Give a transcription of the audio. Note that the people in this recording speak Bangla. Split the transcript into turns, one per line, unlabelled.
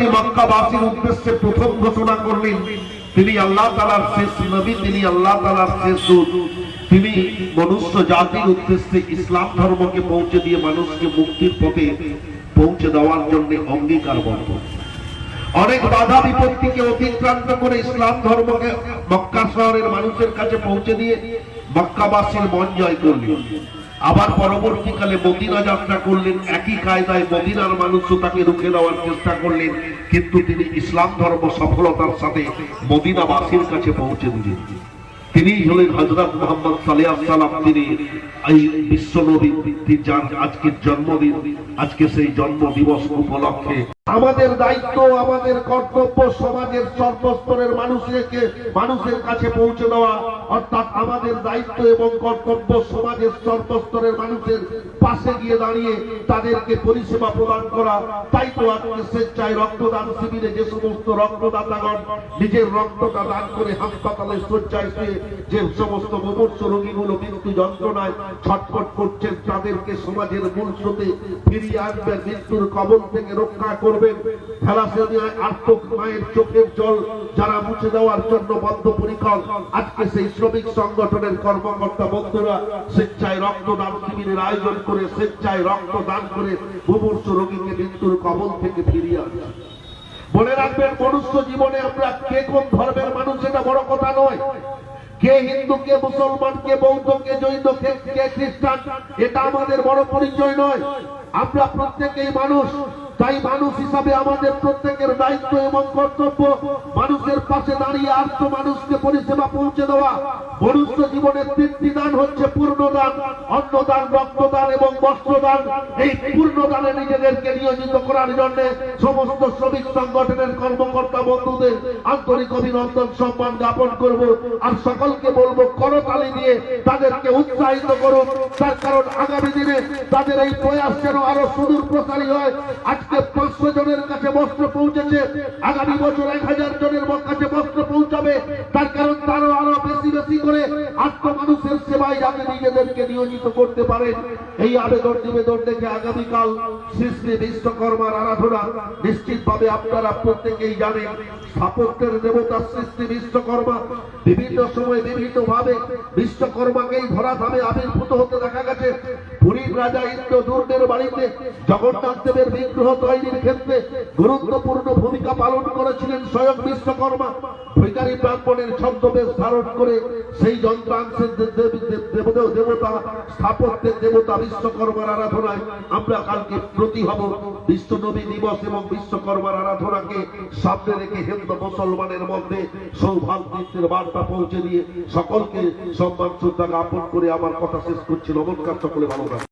তিনি মক্কাবাসীর উদ্দেশ্যে প্রথম ঘোষণা করলেন, তিনি আল্লাহ তাআলার শেষ নবী, তিনি আল্লাহ তাআলার শেষ দূত, তিনি মনুষ্য জাতির উদ্দেশ্যে ইসলাম ধর্মকে পৌঁছে দিয়ে মানুষকে মুক্তির পথে পৌঁছে দেওয়ার জন্য অঙ্গীকারবদ্ধ। অনেক বাধা বিপত্তিকে অতিক্রান্ত করে ইসলাম ধর্মকে মক্কা শহরের মানুষের কাছে পৌঁছে দিয়ে মক্কাবাসীর মন জয় করলেন। আবার পরবর্তীকালে মদিনা যাত্রা করলেন, একই কায়দায় মদিনার মানুষও তাকে রুখে দেওয়ার চেষ্টা করলেন, কিন্তু তিনি ইসলাম ধর্ম সফলতার সাথে মদিনাবাসীর কাছে পৌঁছে দিলেন। তিনি হলেন হযরত মুহাম্মদ সাল্লাল্লাহু আলাইহি ওয়াসাল্লাম। তিনি এই বিশ্ব নবী, যার আজকের জন্মদিন, আজকে সেই জন্ম দিবস উপলক্ষে আমাদের দায়িত্ব, আমাদের কর্তব্য সমাজের সর্বস্তরের মানুষের কাছে পৌঁছে দেওয়া। অর্থাৎ আমাদের দায়িত্ব এবং কর্তব্য সমাজের সর্বস্তরের মানুষের পাশে গিয়ে দাঁড়িয়ে তাদেরকে পরিষেবা প্রদান করা। তাই তো আজকে স্বেচ্ছায় রক্তদান শিবিরে যে সমস্ত রক্তদাতাগণ নিজের রক্তটা দান করে হাসপাতালে শয্যায় শুয়ে যে সমস্ত মুমূর্ষ রোগীগুলো মৃত্যু যন্ত্রণায় ছটফট করছেন, তাদেরকে সমাজের মূল স্রোতে ফিরিয়ে আনবেন, মৃত্যুর কবল থেকে রক্ষা করবেন। থ্যালাসেমিয়ায় আর্তক মায়ের চোখের জল যারা মুছে দেওয়ার জন্য বদ্ধপরিকর, আজকে সেই শ্রমিক সংগঠনের কর্মকর্তা বন্ধুরা স্বেচ্ছায় রক্তদান শিবিরের আয়োজন করে স্বেচ্ছায় রক্তদান করে মুমূর্ষ রোগীকে মৃত্যুর কবল থেকে ফিরিয়ে আনছেন। মনে রাখবেন, মনুষ্য জীবনে আমরা কে কোন ধর্মের মানুষ এটা বড় কথা নয়। কে হিন্দু, কে মুসলমান, কে বৌদ্ধ, কে জৈন, কে খ্রিস্টান, এটা আমাদের বড় পরিচয় নয়। আমরা প্রত্যেকেই মানুষ। তাই মানুষ হিসাবে আমাদের প্রত্যেকের দায়িত্ব এবং কর্তব্য মানুষের পাশে দাঁড়িয়ে আর্ত মানুষকে পরিষেবা পৌঁছে দেওয়া। মনুষ্য জীবনের তিনটি দান হচ্ছে পূর্ণদান, অন্নদান, রক্তদান এবং বস্ত্রদান। এই পূর্ণদানে নিজেদেরকে নিয়োজিত করার জন্য সমস্ত শ্রমিক সংগঠনের কর্মকর্তা বন্ধুদের আন্তরিক অভিনন্দন সম্মান জ্ঞাপন করব। আর সকলকে বলবো, করতালি দিয়ে তাদেরকে উৎসাহিত করুন। তার কারণ আগামী দিনে তাদের এই প্রয়াস যেন আরো সুদূর প্রসারী হয়। আজকে 500 জনের কাছে বস্ত্র পৌঁছেছে, আগামী বছর 1000 জনের কাছে বস্ত্র পৌঁছাবে। তার কারণ তারা আরো বেশি বেশি করে আত্ম মানুষের সেবায় যাতে নিজেদেরকে নিয়োজিত করতে পারেন। এই আবেদন নিবেদন দেখে আগামীকাল শ্রী শ্রী বিশ্বকর্মার আরাধনা। নিশ্চিতভাবে আপনারা প্রত্যেকেই জানেন, স্থাপত্যের দেবতা শ্রী শ্রী বিশ্বকর্মা বিভিন্ন সময় বিভিন্ন ভাবে বিশ্বকর্মাকেই ধরাধামে আবির্ভূত হতে দেখা গেছে। পুরীর রাজা ইন্দ্রদূর্গের বাড়িতে জগন্নাথ দেবের বিগ্রহ তৈরির ক্ষেত্রে গুরুত্বপূর্ণ ভূমিকা পালন করেছিলেন স্বয়ং বিশ্বকর্মা। ভিখারি ব্রাহ্মণের ছদ্মবেশ ধারণ করে সেই যন্ত্রাংশের দেবতা, স্থাপত্যের দেবতা বিশ্বকর্মার আরাধনায় আমরা কালকে ব্রতী হব। বিশ্ব নবী দিবস এবং বিশ্বকর্মার আরাধনাকে সামনে রেখে হিন্দু মুসলমানের মধ্যে সৌভাগ্যের বার্তা পৌঁছে দিয়ে সকলকে সম্মান শ্রদ্ধা জ্ঞাপন করে আমার কথা শেষ করছি। নমস্কার, সকলে ভালো থাকুন।